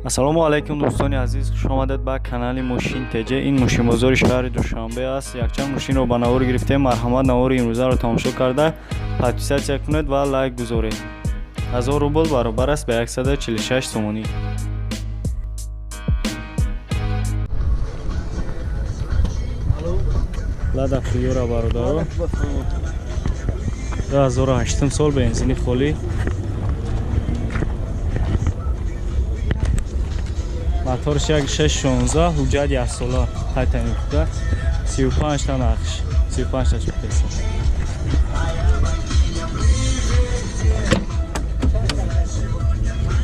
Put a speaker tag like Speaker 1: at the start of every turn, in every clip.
Speaker 1: ассалому алайкум дӯстони азиз, хуш омадед ба канали Мошин ТЖ. ин мошин бозори шаҳри Душанбе аст. Якчанд мошинро ба навор гирифтем. Марҳамат, навори имрӯзаро тамошо карда подписатсия кунед ва лайк гузоред. 1000 рубл баробар аст ба 146 сомонӣ. Лада Приора бародаро 2008 сол бензини холӣ. Моторш 1.616, ҳуҷҷат 1 сола қайта мекуда. 35 та нақш, 35 та шпеса.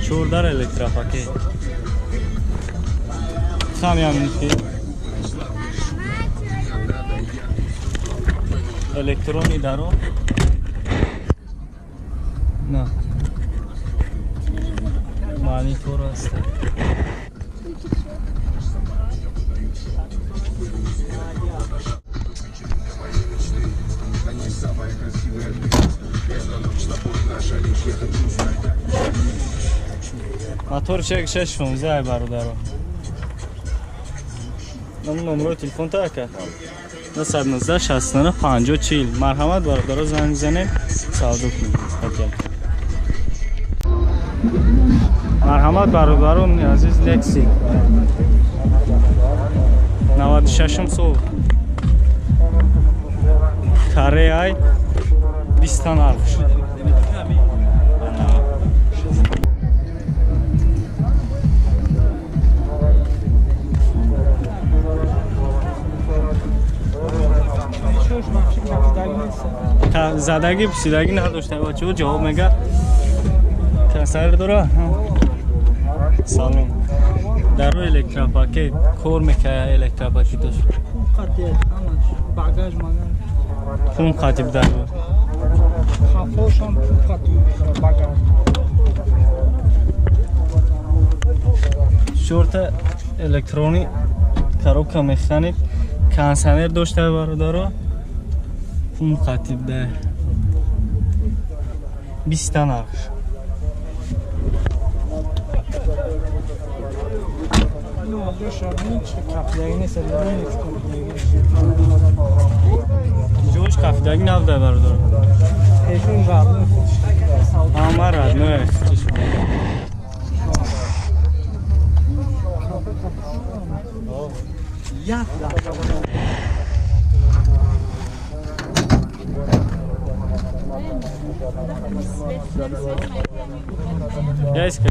Speaker 1: Чордар электропакет. Сами аминки. Электронный даро. На. Монитор аст. Мотор 616 бародаро. Номер телефон така 919 69 50 40. Марҳамат бародаро, занг занед савдо кунед. Марҳамат бародаро азиз, Lexi 96 сол Кореяй 20 нархш. Задаги пусидаги надошта бачаҳо ҷавоб мега касар дора. Салом. Даро электропакет кор мекая электропакетош.
Speaker 2: Багаж магаз.
Speaker 1: Хун қатиб даро.
Speaker 2: Хафошам қатиб багаж.
Speaker 1: Шорта электрони коробка механик кондиционер дошта бародаро. Хун қатиб да 20 та нархш. Ҷош кафедаги навда бародаро. Ама радное. Яйска.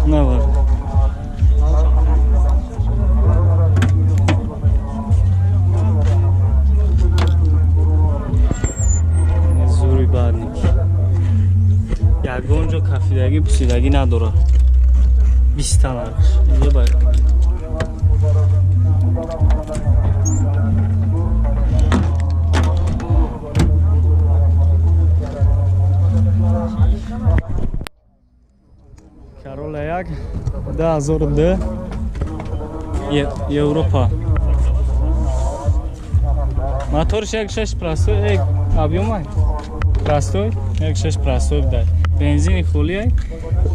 Speaker 1: Не var. Зури барник. Ягон ҷо кафедаги пусидаги надорад. 20 та нархш. Ие бар. Corolla Jak 2002 Европа. Моторш 1.6 простой, объём простой, 1.6 простой да. Бензин холия,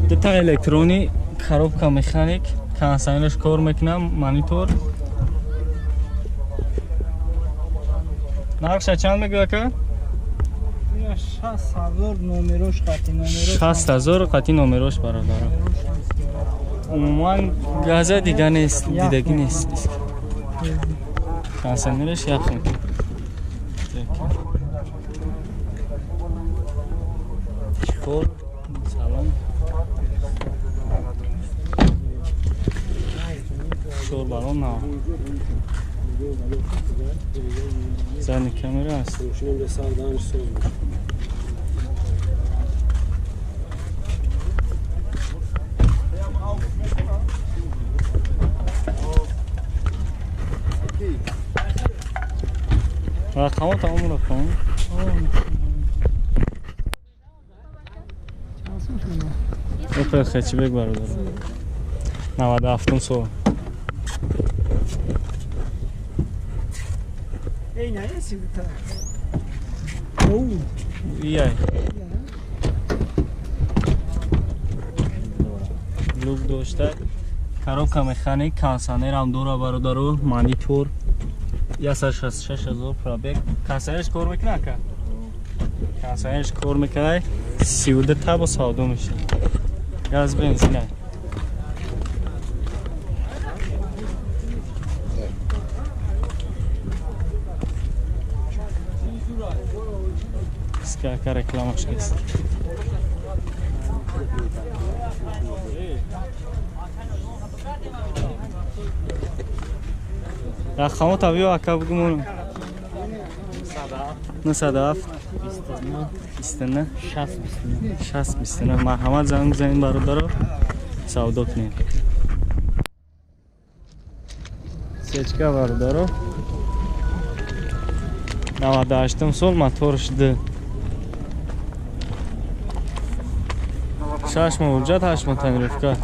Speaker 1: дута электрони, коробка механик, кондиционерш кор мекунам, монитор. Нархша чанд мегӯяд ка?
Speaker 2: 60,000 номерош қати номерош.
Speaker 1: 60,000 қати номерош бародаро. Умуман газа дига нест, дидаги нест. Кондиционерш яхм. Чехол, салон. Шор балон на. Задний камера аст. رقم تمام رقم اوپر خچی بگ برادر 97 سو
Speaker 2: این نه سیبتا او
Speaker 1: ایای لوک داشته коробка механик консонер ҳам дора бародару монитор 166000 пробег консонерш кор мекунад ка консонерш кор мекунад 32 табо савдо мешад газ бензина скака рекламаш нест رقمو تابیو اکا بگمونو 97 29 60 29 مرحمت زنگ بزنین برادرو سودا کنین سچکا برادرو 98 سال موتورش ده 6 ماه حجت 8 ماه تعمیرات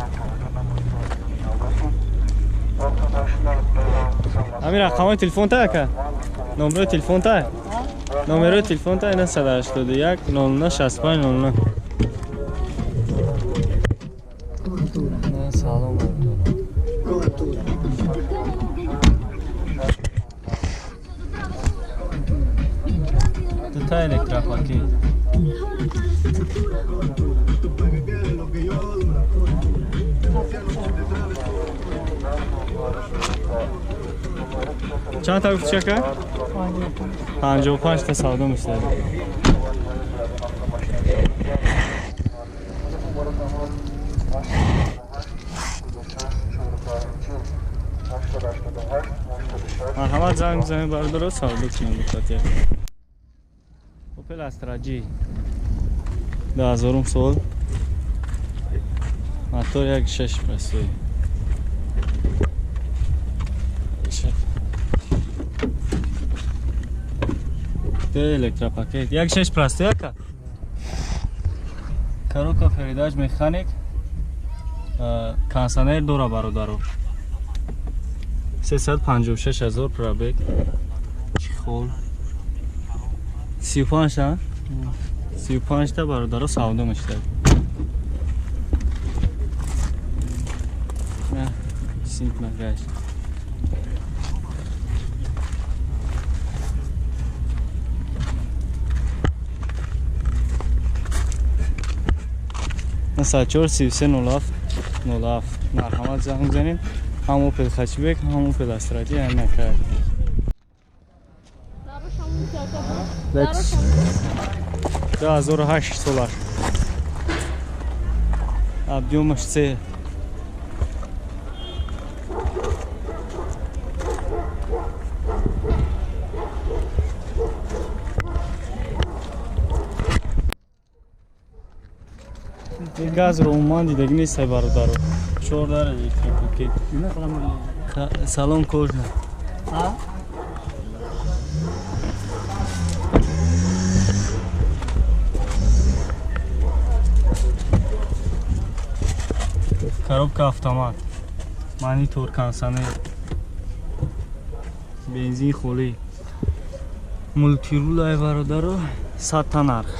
Speaker 1: همین رقمای تلفن تا که نمره تلفن تا نمره تلفن تا 181 09 65 09 سلام دو تا الکترا پاکی چند تا گفت چکه؟ 55 تا سودا میشه مرحمت زنگ بزنید برادر سودا کنید بخاطر اوپل استراجی 2000 سال موتور 1.6 پرسوی الکترا پاکت 1.6 پلاستیکه коробка передач механик консонер дора бародару 356000 пробег чехол 35 та 35 та бародару савдо мешад на синт магаш насачор 3307 مرحمت زنگ بزنید هم اوپل خچبک هم اوپل استراجی هم نکرد ده 2008 سولار объемش 3 گاز رو اومان دیدگی نیست برادر شور داره الکتریک سلام کجا коробка автомат монитор консонер бензин холи мультирул ай бародаро 100 та нарх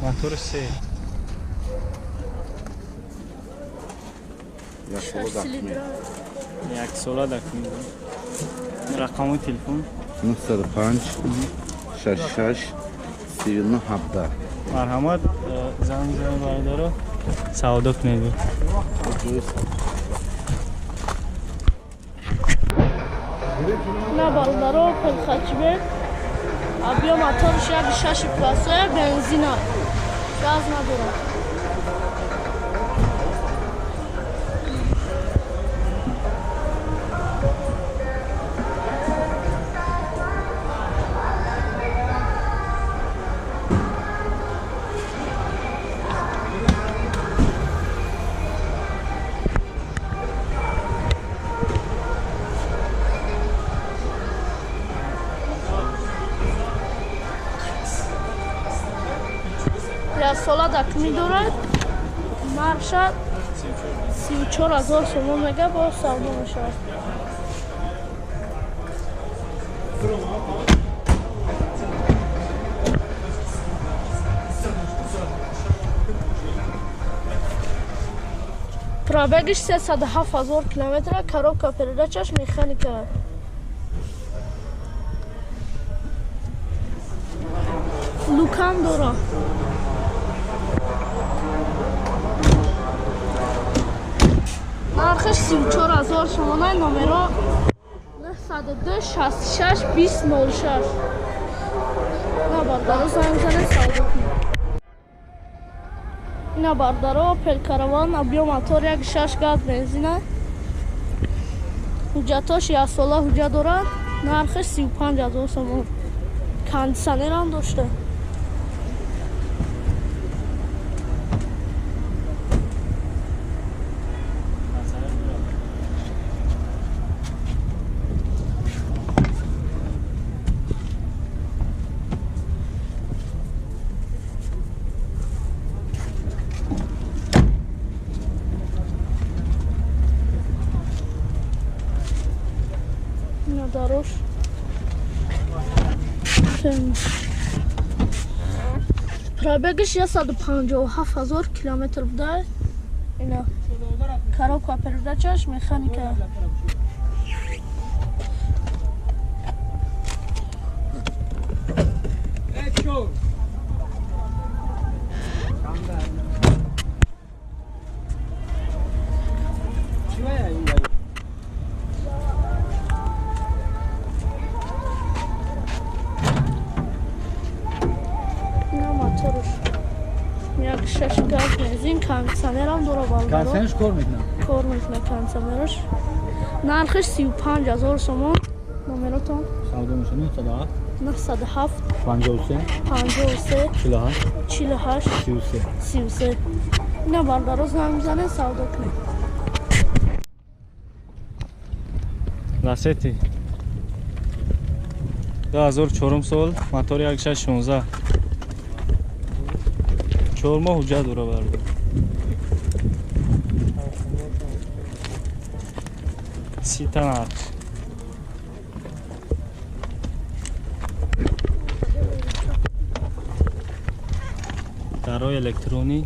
Speaker 1: موتور 3 یک ساله دکمه رقم تلفن
Speaker 3: 95 66 39 17
Speaker 1: مرحمت زنگ بزنید برادر سودا کنید
Speaker 4: نه برادر پل خچبک بیا موتورش 1.6 پلاستیک بنزین گاز نداره сола дакуми дорад. Нарша 34000 сомон мега бо савдо мешавад. Пробегиш 37000 километр, коробка передачаш механика. Лукам дора. Нархаш 34000 сомон, номеро 902 66 2006. Набардаро занг зане савдо кунед. Ина бардаро Opel Caravan, объем мотор 1.6 газ бензина. ҳуҷҷатош 1 сола ҳуҷҷат дорад. Нархаш 35000 сомон. Кондитсионер ҳам дошта. Дорож. Пробегиш 157000 километр буда. Ина коробка передачаш механика. Як 6 газ бензин, кондитсионерам дора балдаро.
Speaker 2: Кондитсионерш кор мекунад?
Speaker 4: Кор мекунад кондитсионераш. Нархаш 35000 сомон. Номеротон
Speaker 2: Савдо мешавад
Speaker 4: 907
Speaker 2: 53
Speaker 4: 53
Speaker 2: 48
Speaker 4: 48
Speaker 2: 33
Speaker 4: 33. Ина бардаро занг мизане савдо кунед.
Speaker 1: Ласети 2004 сол, мотори 1.616. 4 моҳ ҳуҷҷат дора барда. Сита нарх. Дарои электронӣ.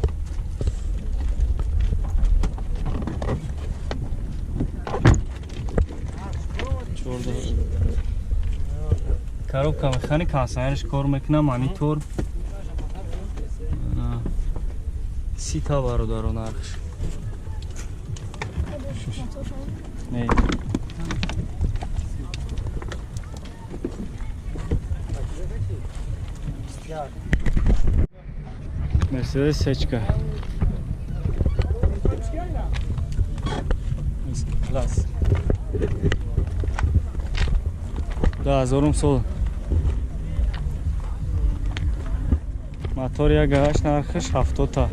Speaker 1: Коробка механик, кондитсионерш кор мекунад, монитор. Сита бародаро нархш. Не. Mercedes сечка. Класс. 2000 сол. Мотор 1.8 нархш 70 та.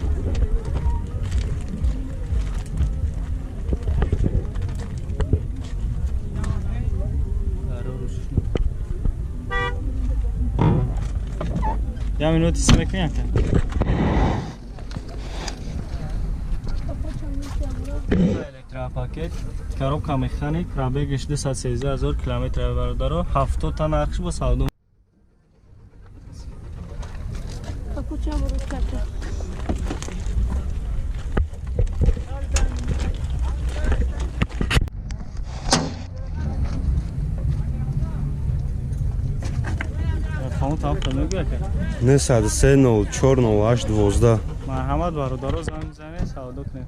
Speaker 1: Я минут смекни яка. Электропакет, коробка механик, пробегиш 213000 километр бародаро, 70 та нархш бо савдо.
Speaker 4: Капучам руката.
Speaker 5: Не 103 04 08 12.
Speaker 1: Марҳамат бародаро занг мизанед, савдо кунед.